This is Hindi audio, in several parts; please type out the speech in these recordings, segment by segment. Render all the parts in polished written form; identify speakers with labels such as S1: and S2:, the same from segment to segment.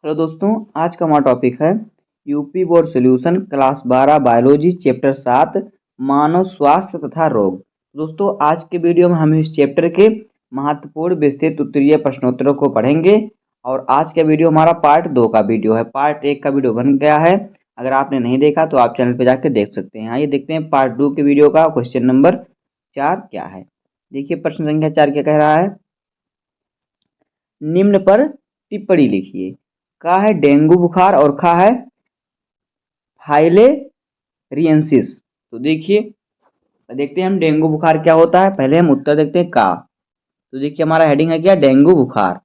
S1: हेलो दोस्तों, आज का हमारा टॉपिक है UP board solution class 12 biology chapter 7 मानव स्वास्थ्य तथा रोग। दोस्तों, आज के वीडियो में हम इस चैप्टर के महत्वपूर्ण विस्तृत उत्तरीय प्रश्नोत्तरों को पढ़ेंगे और आज का वीडियो हमारा पार्ट 2 का वीडियो है। पार्ट 1 का वीडियो बन गया है, अगर आपने नहीं देखा तो आप चैनल पर जाकर देख सकते हैं। आइए देखते हैं पार्ट 2 के वीडियो का क्वेश्चन नंबर 4 क्या है। देखिए प्रश्न संख्या 4 क्या कह रहा है, निम्न पर टिप्पणी लिखिए। का है डेंगू बुखार और खा है फाइलेरियंसिस। तो देखिए देखते हैं हम डेंगू बुखार क्या होता है। पहले हम उत्तर देखते हैं का। तो देखिए हमारा हेडिंग है क्या, डेंगू बुखार।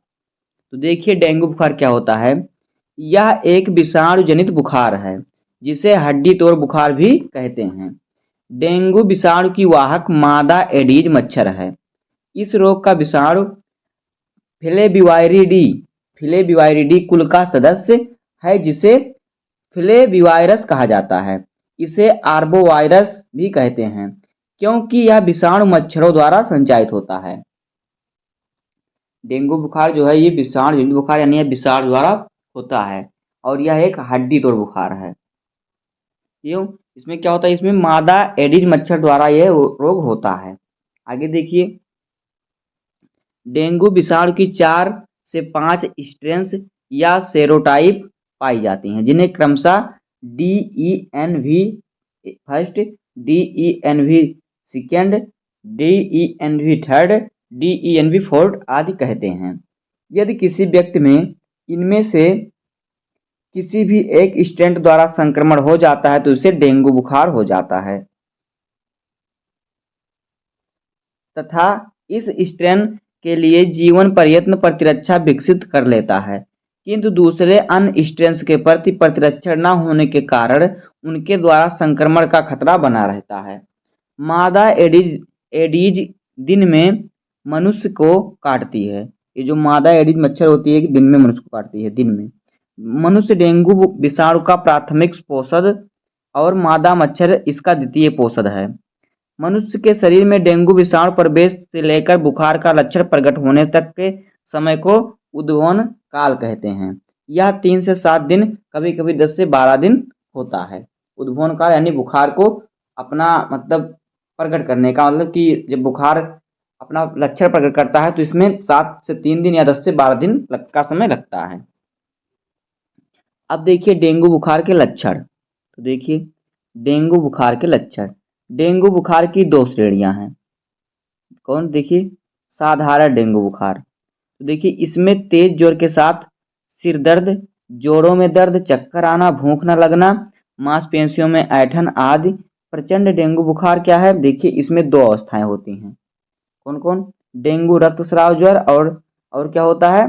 S1: तो देखिए डेंगू बुखार क्या होता है, यह एक विषाणु जनित बुखार है जिसे हड्डी तोड़ बुखार भी कहते हैं। डेंगू विषाणु की वाहक मादा एडीज मच्छर है। इस रोग का विषाणु फिलेविवाइरिडी फिलेविवाइरिडी कुल का सदस्य है जिसे फिलेविवायरस कहा जाता है। इसे आर्बोवायरस भी कहते हैं क्योंकि यह विषाणु मच्छरों द्वारा संचारित होता है। डेंगू बुखार जो है ये विषाणु जनित बुखार यानी यह विषाणु द्वारा होता है और यह एक हड्डी तोड़ बुखार है। क्यों, इसमें क्या होता है, इसमें मादा एडिज मच्छर द्वारा यह रोग होता है। आगे देखिए, डेंगू विषाणु की 4 से 5 स्ट्रेन्स या सेरोटाइप पाई जाती हैं जिन्हें क्रमशः DENV first, DENV second, DENV third, DENV fourth आदि कहते हैं। यदि किसी व्यक्ति में इनमें से किसी भी एक स्ट्रेन द्वारा संक्रमण हो जाता है तो उसे डेंगू बुखार हो जाता है तथा इस स्ट्रेन के लिए जीवन पर्यंत प्रतिरक्षा विकसित कर लेता है, किंतु दूसरे अन्य स्ट्रेन्स के प्रति प्रतिरक्षा न होने के कारण उनके द्वारा संक्रमण का खतरा बना रहता है। मादा एडीज दिन में मनुष्य को काटती है। ये जो मादा एडीज मच्छर होती है कि दिन में मनुष्य को काटती है, दिन में। मनुष्य डेंगू विषाणु का प्राथमिक पोषक और मादा मच्छर इसका द्वितीय पोषक है। मनुष्य के शरीर में डेंगू विषाणु प्रवेश से लेकर बुखार का लक्षण प्रकट होने तक के समय को उद्भवन काल कहते हैं। यह 3 से 7 दिन, कभी कभी 10 से 12 दिन होता है। उद्भवन काल यानी बुखार को अपना मतलब प्रकट करने का मतलब कि जब बुखार अपना लक्षण प्रकट करता है तो इसमें 7 से 3 दिन या 10 से 12 दिन का समय लगता है। अब देखिए डेंगू बुखार के लक्षण। तो देखिए डेंगू बुखार के लक्षण, डेंगू बुखार की 2 श्रेणियां हैं। कौन, देखिए साधारण डेंगू बुखार। तो देखिए इसमें तेज जोर के साथ सिर दर्द, जोड़ों में दर्द, चक्कर आना, भूख न लगना, मांसपेशियों में ऐंठन आदि। प्रचंड डेंगू बुखार क्या है, देखिए इसमें 2 अवस्थाएं होती हैं। कौन कौन, डेंगू रक्तस्राव ज्वर और क्या होता है,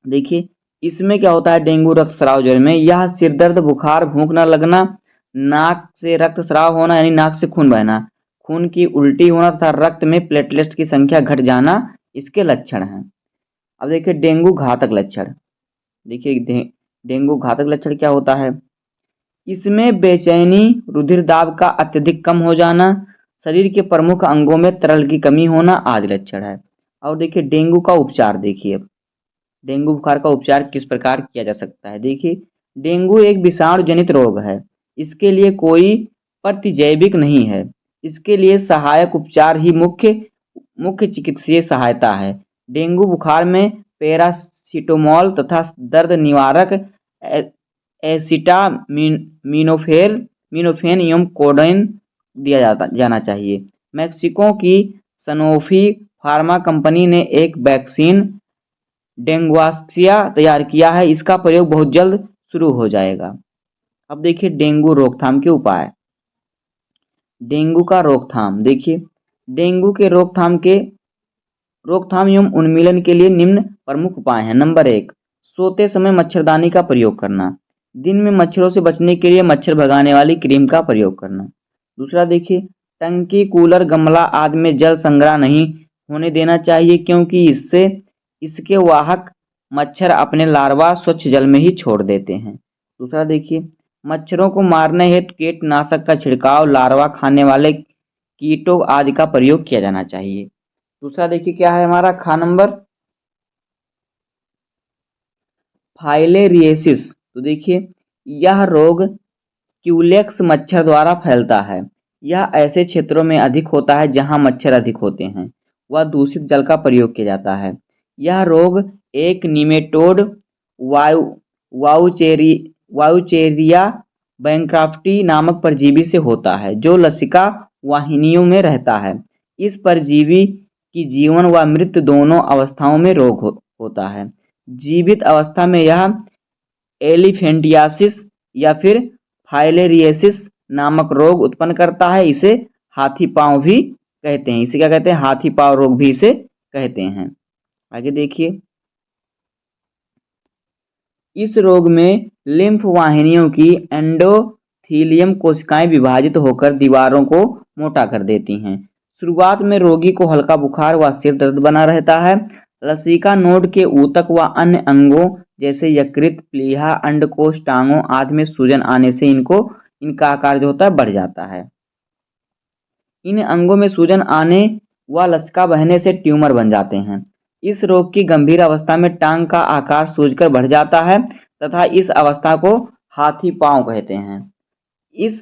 S1: देखिए इसमें क्या होता है डेंगू रक्तस्राव ज्वर में, यह सिर दर्द, बुखार, भूख न लगना, नाक से रक्तस्राव होना यानी नाक से खून बहना, खून की उल्टी होना तथा रक्त में प्लेटलेट्स की संख्या घट जाना इसके लक्षण हैं। अब देखिए डेंगू घातक लक्षण। देखिए डेंगू घातक लक्षण क्या होता है, इसमें बेचैनी, रुधिर दाब का अत्यधिक कम हो जाना, शरीर के प्रमुख अंगों में तरल की कमी होना आदि लक्षण है। और देखिए डेंगू का उपचार, देखिए डेंगू बुखार का उपचार किस प्रकार किया जा सकता है। देखिए डेंगू एक विषाणु जनित रोग है, इसके लिए कोई प्रतिजैविक नहीं है। इसके लिए सहायक उपचार ही मुख्य मुख्य चिकित्सीय सहायता है। डेंगू बुखार में पैरासीटामोल तथा दर्द निवारक एसिटामिनोफेन एवं कोडेन दिया जाना चाहिए। मैक्सिको की सनोफी फार्मा कंपनी ने एक वैक्सीन डेंगुआसिया तैयार किया है, इसका प्रयोग बहुत जल्द शुरू हो जाएगा। अब देखिए डेंगू रोकथाम के उपाय। डेंगू का रोकथाम, देखिए डेंगू के रोकथाम एवं उन्मूलन के लिए निम्न प्रमुख उपाय हैं। नंबर 1, सोते समय मच्छरदानी का प्रयोग करना। दिन में मच्छरों से बचने के लिए मच्छर भगाने वाली क्रीम का प्रयोग करना। दूसरा देखिए, टंकी, कूलर, गमला आदि में जल संग्रह नहीं होने देना चाहिए क्योंकि इससे इसके वाहक मच्छर अपने लार्वा स्वच्छ जल में ही छोड़ देते हैं। दूसरा देखिए, मच्छरों को मारने हेतु कीटनाशक का छिड़काव, लार्वा खाने वाले कीटों आदि का प्रयोग किया जाना चाहिए। दूसरा देखिए क्या है हमारा खा नंबर, फाइलेरियसिस, तो देखिए यह रोग क्यूलेक्स मच्छर द्वारा फैलता है। यह ऐसे क्षेत्रों में अधिक होता है जहां मच्छर अधिक होते हैं व दूषित जल का प्रयोग किया जाता है। यह रोग एक निमेटोड वायु वाउचेरी वाउचेरिया बैंक्राफ्टी नामक परजीवी से होता है जो लसिका वाहिनियों में रहता है। इस परजीवी की जीवन व मृत्यु दोनों अवस्थाओं में रोग होता है। जीवित अवस्था में यह एलिफेंटियासिस या फिर फाइलेरियसिस नामक रोग उत्पन्न करता है। इसे हाथी पांव भी कहते हैं। इसे क्या कहते हैं? हाथी पांव रोग भी इसे कहते हैं। आगे देखिए, इस रोग में लिम्फ वाहिनियों की एंडोथीलियम कोशिकाएं विभाजित होकर दीवारों को मोटा कर देती हैं। शुरुआत में रोगी को हल्का बुखार व सिर दर्द बना रहता है। लसिका नोड के ऊतक व अन्य अंगों जैसे यकृत, प्लीहा, अंडकोश, टांगों आदि में सूजन आने से इनका आकार जो होता है बढ़ जाता है। इन अंगों में सूजन आने व लसिका बहने से ट्यूमर बन जाते हैं। इस रोग की गंभीर अवस्था में टांग का आकार सूजकर बढ़ जाता है तथा इस अवस्था को हाथी पांव कहते हैं। इस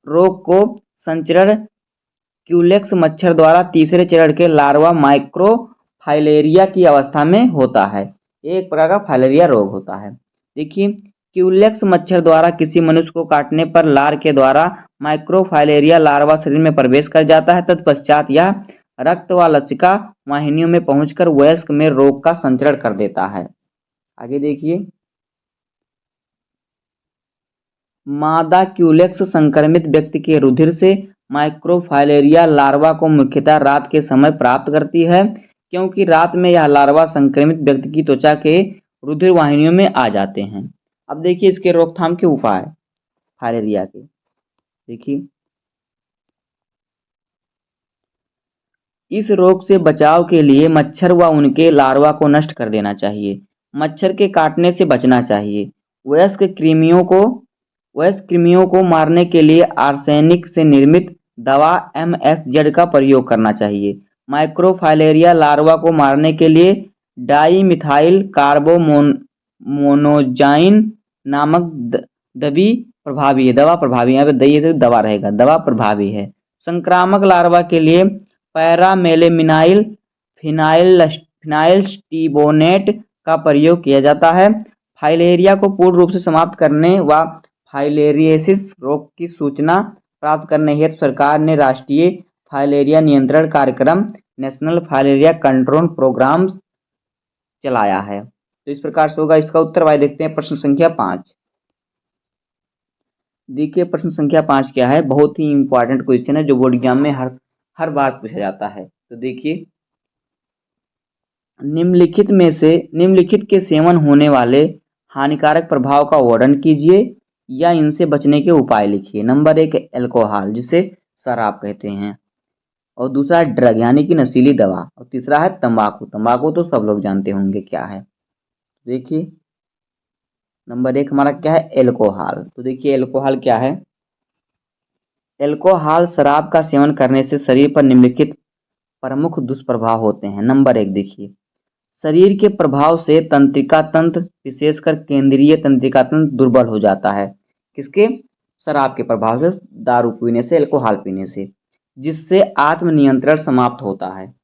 S1: रोग को संचरण क्यूलेक्स मच्छर द्वारा तीसरे चरण के लार्वा माइक्रोफाइलेरिया की अवस्था में होता है। एक प्रकार का फाइलेरिया रोग होता है। देखिए, क्यूलेक्स मच्छर द्वारा किसी मनुष्य को काटने पर लार के द्वारा माइक्रोफाइलेरिया लार्वा शरीर में प्रवेश कर जाता है। तत्पश्चात यह रक्त व लसिका वाहिनियों में पहुंचकर वयस्क में रोग का संचरण कर देता है। आगे देखिए, मादा क्यूलेक्स संक्रमित व्यक्ति के रुधिर से माइक्रोफाइलेरिया लार्वा को मुख्यतः रात के समय प्राप्त करती है, क्योंकि रात में यह लार्वा संक्रमित व्यक्ति की त्वचा के रुधिर वाहिनियों में आ जाते हैं। अब देखिए इसके रोकथाम के उपाय फाइलेरिया के। देखिए, इस रोग से बचाव के लिए मच्छर व उनके लार्वा को नष्ट कर देना चाहिए। मच्छर के काटने से बचना चाहिए। वयस्क कृमियों को मारने के लिए आर्सेनिक से निर्मित दवा MSZ का प्रयोग करना चाहिए। माइक्रोफाइलेरिया लार्वा को मारने के लिए डाइमिथाइल कार्बोमोनोजाइन नामक दवा प्रभावी है। दवा रहेगा, दवा प्रभावी है। संक्रामक लार्वा के लिए पैरामेलेमिनाइल फिनाइलस्टीबोनेट का प्रयोग किया जाता है। फाइलेरिया को पूर्ण रूप से समाप्त करने व फाइलेरियसिस रोग की सूचना प्राप्त करने हेतु सरकार ने राष्ट्रीय फाइलेरिया नियंत्रण कार्यक्रम नेशनल फाइलेरिया कंट्रोल प्रोग्राम्स चलाया है। तो इस प्रकार से होगा इसका उत्तर। आइए देखते हैं प्रश्न संख्या 5। देखिए प्रश्न संख्या 5 क्या है? बहुत ही इंपॉर्टेंट क्वेश्चन है जो बोर्ड एग्जाम में हर बार पूछा जाता है। तो देखिए, निम्नलिखित के सेवन होने वाले हानिकारक प्रभाव का वर्णन कीजिए या इनसे बचने के उपाय लिखिए। नंबर 1 अल्कोहल, जिसे शराब कहते हैं, और दूसरा है ड्रग यानी कि नशीली दवा, और तीसरा है तंबाकू। तंबाकू तो सब लोग जानते होंगे क्या है। देखिए नंबर 1 हमारा क्या है? अल्कोहल। तो देखिए अल्कोहल क्या है? अल्कोहल शराब का सेवन करने से शरीर पर निम्नलिखित प्रमुख दुष्प्रभाव होते हैं। नंबर 1 देखिए, शरीर के प्रभाव से तंत्रिका तंत्र विशेषकर केंद्रीय तंत्रिका तंत्र दुर्बल हो जाता है। किसके? शराब के प्रभाव से, दारू पीने से, अल्कोहल पीने से, जिससे आत्मनियंत्रण समाप्त होता है।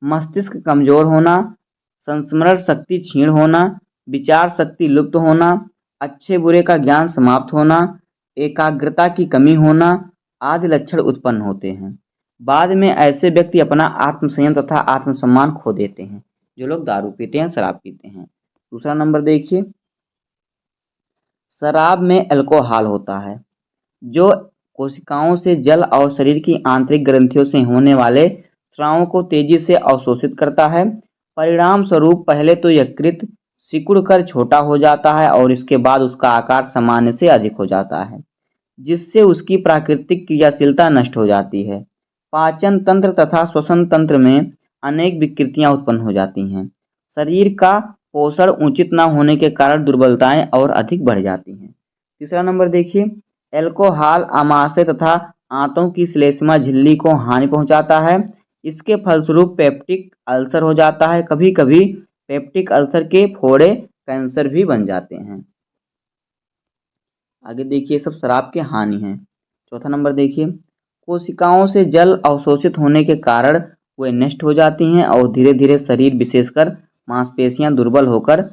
S1: मस्तिष्क कमजोर होना, संस्मरण शक्ति क्षीण होना, विचार शक्ति लुप्त होना, अच्छे बुरे का ज्ञान समाप्त होना, एकाग्रता की कमी होना आदि लक्षण उत्पन्न होते हैं। बाद में ऐसे व्यक्ति अपना आत्मसंयम तथा आत्मसम्मान खो देते हैं जो लोग दारू पीते हैं, शराब पीते हैं। दूसरा नंबर देखिए, शराब में अल्कोहल होता है जो कोशिकाओं से जल और शरीर की आंतरिक ग्रंथियों से होने वाले स्रावों को तेजी से अवशोषित करता है। परिणाम स्वरूप पहले तो यकृत सिकुड़ कर छोटा हो जाता है और इसके बाद उसका आकार सामान्य से अधिक हो जाता है, जिससे उसकी प्राकृतिक क्रियाशीलता नष्ट हो जाती है। पाचन तंत्र तथा श्वसन तंत्र में अनेक विकृतियां उत्पन्न हो जाती हैं। शरीर का पोषण उचित न होने के कारण दुर्बलताएं और अधिक बढ़ जाती हैं। तीसरा नंबर देखिए, अल्कोहल आमाशय तथा आंतों की श्लेष्मा झिल्ली को हानि पहुंचाता है। इसके फलस्वरूप पेप्टिक अल्सर हो जाता है। कभी कभी पेप्टिक अल्सर के फोड़े कैंसर भी बन जाते हैं। आगे देखिए, सब शराब की हानि है। चौथा नंबर देखिए, कोशिकाओं से जल अवशोषित होने के कारण वे नष्ट हो जाती हैं और धीरे धीरे शरीर विशेषकर मांसपेशियां दुर्बल होकर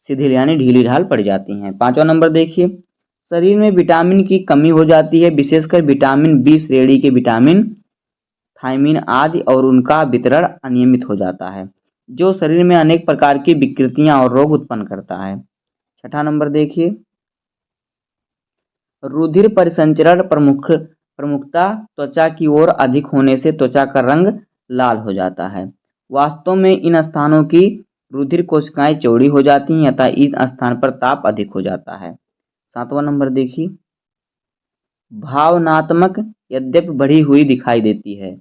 S1: शिथिल यानी ढीली ढाल पड़ जाती हैं। पांचवा नंबर देखिए, शरीर में विटामिन की कमी हो जाती है, विशेषकर विटामिन बी श्रेणी के विटामिन, थायमीन आदि, और उनका वितरण अनियमित हो जाता है, जो शरीर में अनेक प्रकार की विकृतियां और रोग उत्पन्न करता है। छठा नंबर देखिए, रुधिर परिसंचरण प्रमुखता त्वचा की ओर अधिक होने से त्वचा का रंग लाल हो जाता है। वास्तव में इन स्थानों की रुधिर कोशिकाएं चौड़ी हो जाती हैं अतः इन स्थान पर ताप अधिक हो जाता है। सातवां नंबर देखिए, भावनात्मक यद्यपि बढ़ी हुई दिखाई देती है,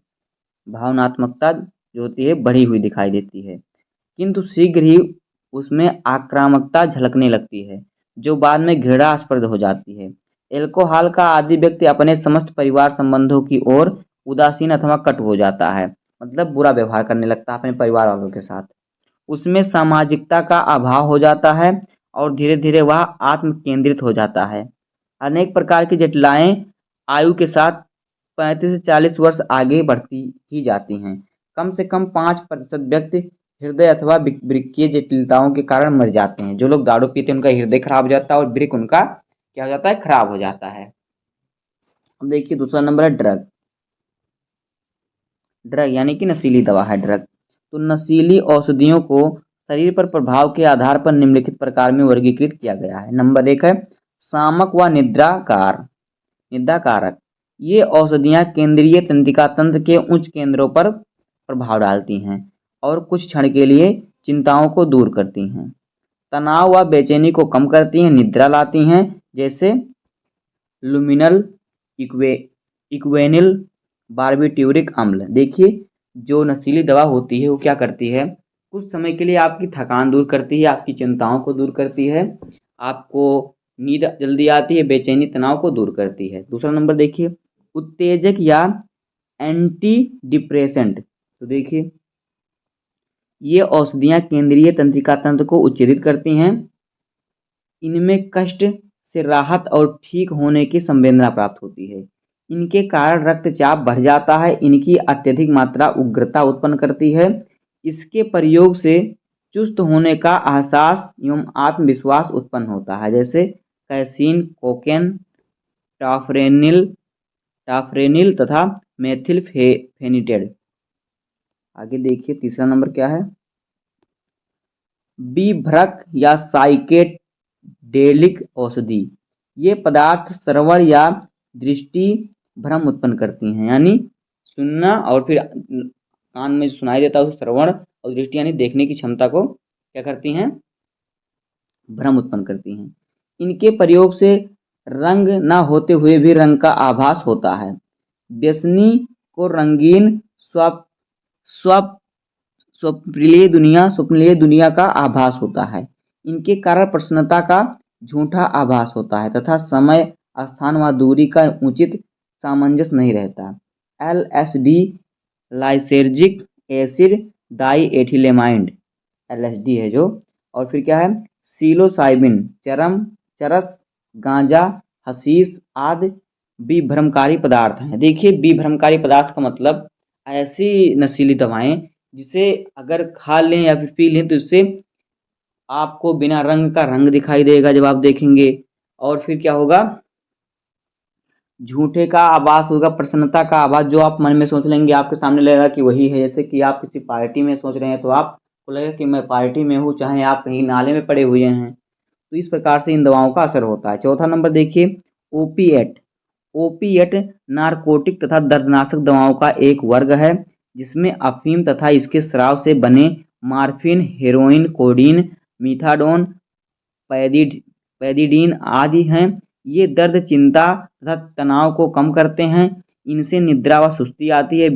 S1: भावनात्मकता जो होती है बढ़ी हुई दिखाई देती है, किंतु शीघ्र ही उसमें आक्रामकता झलकने लगती है, जो बाद में घृणास्पद हो जाती है। एल्कोहल का आदि व्यक्ति अपने समस्त परिवार संबंधों की ओर उदासीन अथवा कटु हो जाता है, मतलब बुरा व्यवहार करने लगता है अपने परिवार वालों के साथ। उसमें सामाजिकता का अभाव हो जाता है और धीरे धीरे वह आत्म केंद्रित हो जाता है। अनेक प्रकार की जटिलताएं आयु के साथ 35 से 40 वर्ष आगे बढ़ती ही जाती हैं। कम से कम 5% व्यक्ति हृदय अथवा वृक्कीय जटिलताओं के कारण मर जाते हैं। जो लोग दारू पीते हैं उनका हृदय खराब हो जाता है और वृक्क उनका क्या हो जाता है, खराब हो जाता है। अब देखिए, दूसरा नंबर है ड्रग। ड्रग यानी कि नशीली दवा है ड्रग। तो नशीली औषधियों को शरीर पर प्रभाव के आधार पर निम्नलिखित प्रकार में वर्गीकृत किया गया है। नंबर एक है शामक व निद्रा कारक। ये औषधियाँ केंद्रीय तंत्रिका तंत्र के उच्च केंद्रों पर प्रभाव डालती हैं और कुछ क्षण के लिए चिंताओं को दूर करती हैं, तनाव व बेचैनी को कम करती हैं, निद्रा लाती हैं, जैसे लुमिनल, इक्वेनिल, बारबिट्यूरिक अम्ल। देखिए, जो नशीली दवा होती है वो क्या करती है, कुछ समय के लिए आपकी थकान दूर करती है, आपकी चिंताओं को दूर करती है, आपको नींद जल्दी आती है, बेचैनी तनाव को दूर करती है। दूसरा नंबर देखिए, उत्तेजक या एंटी डिप्रेसेंट। तो देखिए, ये औषधियाँ केंद्रीय तंत्रिका तंत्र को उत्तेजित करती हैं, इनमें कष्ट से राहत और ठीक होने की संवेदना प्राप्त होती है। इनके कारण रक्तचाप बढ़ जाता है, इनकी अत्यधिक मात्रा उग्रता उत्पन्न करती है। इसके प्रयोग से चुस्त होने का एहसास एवं आत्मविश्वास उत्पन्न होता है, जैसे कैसीन, कोकेन, टाफरेनिल टाफरेनिल तथा मेथिलफेनिडेट। आगे देखिए, तीसरा नंबर क्या है, विभ्रक या साइकेडेलिक औषधि। ये पदार्थ श्रवण या दृष्टि भ्रम उत्पन्न करती हैं, यानी सुनना और फिर कान में सुनाई देता है उसे श्रवण, और दृष्टि यानी देखने की क्षमता को क्या करती हैं, भ्रम उत्पन्न करती हैं। इनके प्रयोग से रंग न होते हुए भी रंग का आभास होता है। व्यसनी को रंगीन स्व स्वप्निलीय दुनिया का आभास होता है। इनके कारण प्रसन्नता का झूठा आभास होता है तथा समय, स्थान व दूरी का उचित सामंजस्य नहीं रहता। LSD, लाइसेर्जिक एसिड डाइएथिलेमाइड, LSD है जो, और फिर क्या है, सीलोसाइबिन, चरस, गांजा, हशीश आदि विभ्रमकारी पदार्थ हैं। देखिए, विभ्रमकारी पदार्थ का मतलब ऐसी नशीली दवाएं जिसे अगर खा लें या फिर पी लें तो इससे आपको बिना रंग का रंग दिखाई देगा जब आप देखेंगे, और फिर क्या होगा, झूठे का आभास होगा, प्रसन्नता का आभास, जो आप मन में सोच लेंगे आपके सामने लगेगा कि वही है। जैसे कि आप किसी पार्टी में सोच रहे हैं तो आपको लगेगा कि मैं पार्टी में हूँ, चाहे आप कहीं नाले में पड़े हुए हैं। तो इस प्रकार से इन दवाओं का असर होता है। चौथा नंबर देखिए, ओपिएट। ओपिएट नारकोटिक तथा दर्दनाशक दवाओं का एक वर्ग है, जिसमें अफीम तथा इसके स्राव से बने मार्फिन, हेरोइन, कोडीन, मीथाडोन, पैदिडीन आदि हैं। ये दर्द, चिंता तथा तनाव को कम करते हैं। इनसे निद्रा व सुस्ती आती है।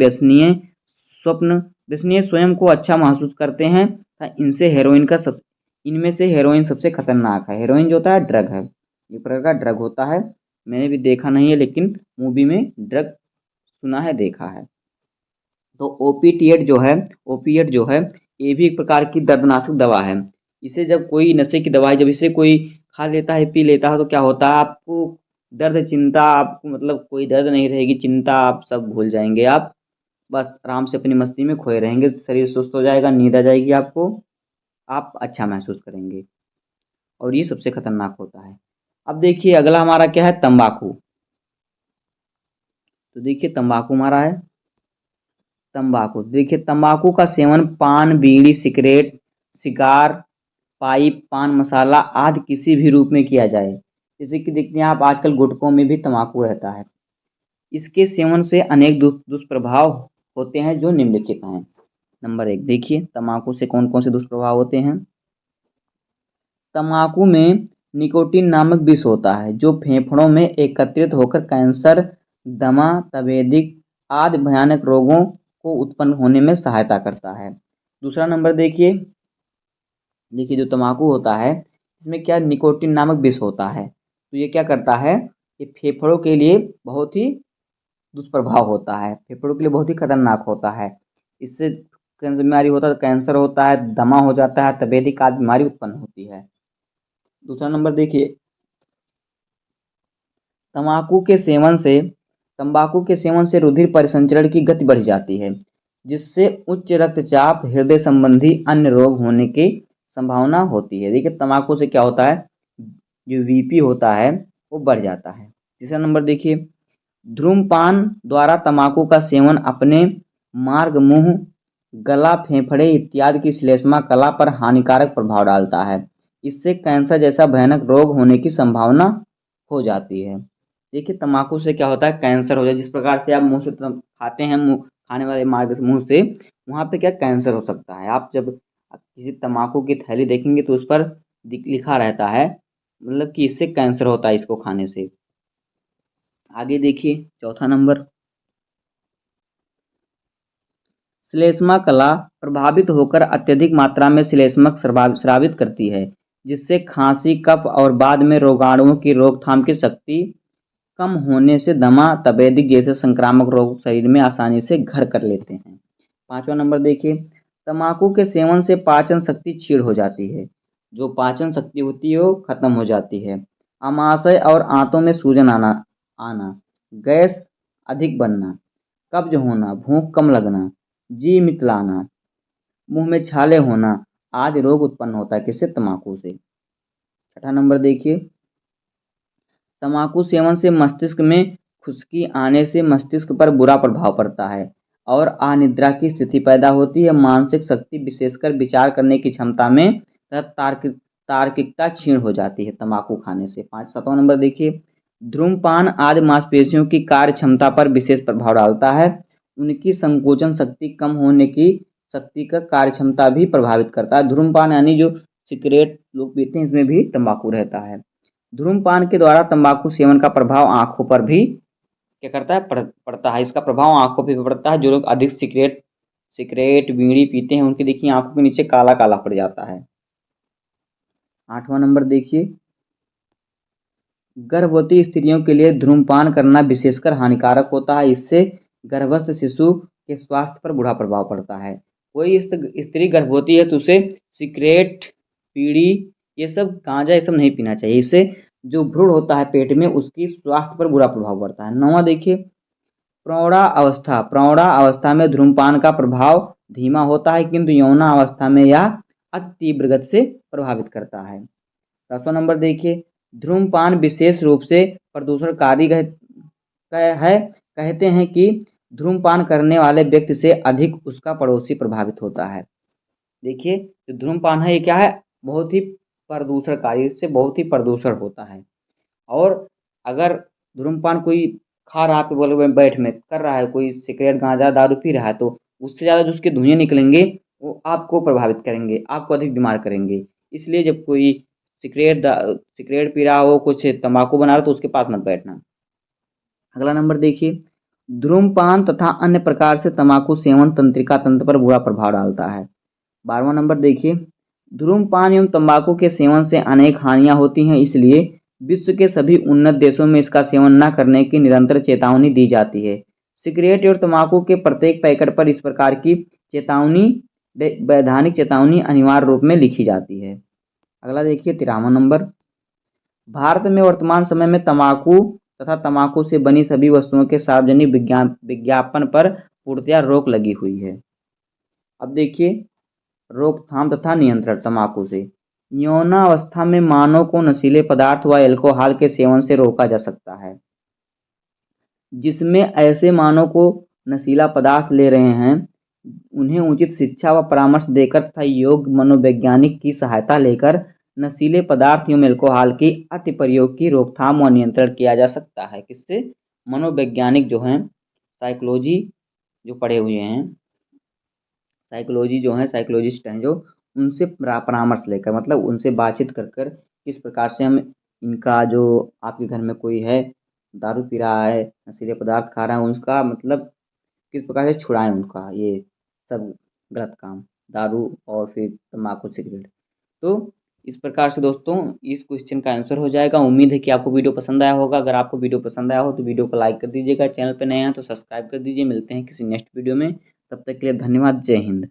S1: व्यसनीय स्वयं को अच्छा महसूस करते हैं तथा इनमें से हेरोइन सबसे खतरनाक है। हेरोइन जो होता है ड्रग है, एक प्रकार का ड्रग होता है। मैंने भी देखा नहीं है लेकिन मूवी में ड्रग सुना है, देखा है। तो ओपिएट जो है ये भी एक प्रकार की दर्दनाशक दवा है। इसे जब कोई नशे की दवाई जब इसे कोई खा लेता है, पी लेता है, तो क्या होता है आपको दर्द, चिंता, आपको मतलब कोई दर्द नहीं रहेगी, चिंता आप सब भूल जाएँगे आप। बस आराम से अपनी मस्ती में खोए रहेंगे, शरीर सुस्त हो जाएगा, नींद आ जाएगी आपको, आप अच्छा महसूस करेंगे और ये सबसे खतरनाक होता है। अब देखिए अगला हमारा क्या है, तम्बाकू। तो देखिए तम्बाकू हमारा है, तम्बाकू। देखिए तम्बाकू का सेवन पान, बीड़ी, सिगरेट, सिगार, पाइप, पान मसाला आदि किसी भी रूप में किया जाए। जैसे कि देखते हैं आप आजकल गुटखों में भी तम्बाकू रहता है। इसके सेवन से अनेक दुष्प्रभाव होते हैं जो निम्नलिखित हैं। नंबर 1 देखिए तम्बाकू से कौन-कौन से दुष्प्रभाव होते हैं। तम्बाकू में निकोटीन नामक विष होता है जो फेफड़ों में एकत्रित होकर कैंसर, दमा, तपेदिक आदि भयानक रोगों को उत्पन्न होने में सहायता करता है। दूसरा नंबर देखिए, देखिए जो तम्बाकू होता है इसमें क्या निकोटीन नामक विष होता है। तो ये क्या करता है, ये फेफड़ों के लिए बहुत ही दुष्प्रभाव होता है, फेफड़ों के लिए बहुत ही खतरनाक होता है। इससे कैंसर बीमारी होता है, कैंसर होता है, दमा हो जाता है, तपेदिक आदि बीमारी उत्पन्न होती है। दूसरा नंबर देखिए, तम्बाकू के सेवन से तंबाकू के सेवन से रुधिर परिसंचरण की गति बढ़ जाती है, जिससे उच्च रक्तचाप, हृदय संबंधी अन्य रोग होने की संभावना होती है। देखिए तम्बाकू से क्या होता है, जो बीपी होता है वो बढ़ जाता है। तीसरा नंबर देखिए, धूम्रपान द्वारा तम्बाकू का सेवन अपने मार्ग, मुंह, गला, फेफड़े इत्यादि की श्लेष्मा कला पर हानिकारक प्रभाव डालता है। इससे कैंसर जैसा भयानक रोग होने की संभावना हो जाती है। देखिए तम्बाकू से क्या होता है, कैंसर हो जाए, जिस प्रकार से आप मुंह से खाते हैं, मुंह खाने वाले मार्ग से मुंह से, वहाँ पे क्या कैंसर हो सकता है। आप जब किसी तम्बाकू की थैली देखेंगे तो उस पर लिखा रहता है, मतलब कि इससे कैंसर होता है इसको खाने से। आगे देखिए चौथा नंबर, श्लेष्मा कला प्रभावित होकर अत्यधिक मात्रा में श्लेष्मक स्रावित करती है, जिससे खांसी, कफ और बाद में रोगाणुओं की रोकथाम की शक्ति कम होने से दमा, तपेदिक जैसे संक्रामक रोग शरीर में आसानी से घर कर लेते हैं। पांचवा नंबर देखिए, तम्बाकू के सेवन से पाचन शक्ति क्षीण हो जाती है, जो पाचन शक्ति होती है वो खत्म हो जाती है। आमाशय और आंतों में सूजन आना आना गैस अधिक बनना, कब्ज होना, भूख कम लगना, जी मितलाना, मुंह में छाले होना आदि रोग उत्पन्न होता है किससे, तम्बाकू से। छठा नंबर देखिए, तम्बाकू सेवन से मस्तिष्क में खुश्की आने से मस्तिष्क पर बुरा प्रभाव पड़ता है और अनिद्रा की स्थिति पैदा होती है। मानसिक शक्ति विशेषकर विचार करने की क्षमता में तथा तार्किकता क्षीण हो जाती है तम्बाकू खाने से। पाँच सातवां नंबर देखिए, धूम्रपान आदि मांसपेशियों की कार्य क्षमता पर विशेष प्रभाव डालता है। उनकी संकोचन शक्ति कम होने की शक्ति का कार्य क्षमता भी प्रभावित करता है। धूम्रपान यानी जो सिगरेट लोग पीते हैं इसमें भी तम्बाकू रहता है। धूम्रपान के द्वारा तंबाकू सेवन का प्रभाव आंखों पर भी क्या करता है, पड़ता है। इसका प्रभाव आंखों पर भी पड़ता है। जो लोग अधिक सिगरेट सिगरेट बीड़ी पीते हैं उनकी देखिए आंखों के नीचे काला काला पड़ जाता है। आठवां नंबर देखिए, गर्भवती स्त्रियों के लिए धूम्रपान करना विशेषकर हानिकारक होता है। इससे गर्भस्थ शिशु के स्वास्थ्य पर बुरा प्रभाव पड़ता है। कोई स्त्री गर्भवती है तो उसे सिगरेट, बीड़ी, ये सब गांजा ये सब नहीं पीना चाहिए। इससे जो भ्रूण होता है पेट में उसकी स्वास्थ्य पर बुरा प्रभाव पड़ता है। नौवां देखिए, प्रौढ़ावस्था में धूम्रपान का प्रभाव धीमा होता है, किंतु यौनावस्था में यह अति तीव्र गति से प्रभावित करता है। 10वां नंबर देखिए, धूम्रपान विशेष रूप से प्रदूषणकारी है। कहते हैं कि धूम्रपान करने वाले व्यक्ति से अधिक उसका पड़ोसी प्रभावित होता है। देखिए जो धूम्रपान है ये क्या है, बहुत ही प्रदूषणकारी, इससे बहुत ही प्रदूषण होता है। और अगर धूम्रपान कोई खा रहा है, आपके बगल में बैठ में कर रहा है, कोई सिगरेट, गांजा, दारू पी रहा है, तो उससे ज़्यादा जो उसके धुएँ निकलेंगे वो आपको प्रभावित करेंगे, आपको अधिक बीमार करेंगे। इसलिए जब कोई सिगरेट पी रहा हो, कुछ तम्बाकू बना रहा हो तो उसके पास मत बैठना। अगला नंबर देखिए, धूम्रपान तथा अन्य प्रकार से तम्बाकू सेवन तंत्रिका तंत्र पर बुरा प्रभाव डालता है। 12वां नंबर देखिए, धूम्रपान एवं तंबाकू के सेवन से अनेक हानियां होती हैं, इसलिए विश्व के सभी उन्नत देशों में इसका सेवन न करने की निरंतर चेतावनी दी जाती है। सिगरेट और तंबाकू के प्रत्येक पैकेट पर इस प्रकार की चेतावनी, वैधानिक चेतावनी अनिवार्य रूप में लिखी जाती है। अगला देखिए 13वां नंबर, भारत में वर्तमान समय में तंबाकू तथा तंबाकू से बनी सभी वस्तुओं के सार्वजनिक विज्ञापन पर पूर्णतया रोक लगी हुई है। अब देखिए रोकथाम तथा नियंत्रण तंबाकू से। यौनावस्था में मानव को नशीले पदार्थ व अल्कोहल के सेवन से रोका जा सकता है, जिसमें ऐसे मानव को नशीला पदार्थ ले रहे हैं उन्हें उचित शिक्षा व परामर्श देकर तथा योग्य मनोवैज्ञानिक की सहायता लेकर नशीले पदार्थ एवं अल्कोहल की अति प्रयोग की रोकथाम व नियंत्रण किया जा सकता है। किससे? मनोवैज्ञानिक जो हैं, साइकोलॉजी जो पढ़े हुए हैं, साइकोलॉजी जो हैं, साइकोलॉजिस्ट हैं जो, उनसे परामर्श लेकर, मतलब उनसे बातचीत कर कर किस प्रकार से हम इनका जो आपके घर में कोई है दारू पी रहा है, नशीले पदार्थ खा रहा है, उसका मतलब किस प्रकार से छुड़ाएं उनका ये सब गलत काम, दारू और फिर तम्बाकू सिगरेट। तो इस प्रकार से दोस्तों इस क्वेश्चन का आंसर हो जाएगा। उम्मीद है कि आपको वीडियो पसंद आया होगा। अगर आपको वीडियो पसंद आया हो तो वीडियो को लाइक कर दीजिएगा, चैनल पर नए हैं तो सब्सक्राइब कर दीजिए। मिलते हैं किसी नेक्स्ट वीडियो में, तब तक के लिए धन्यवाद। जय हिंद।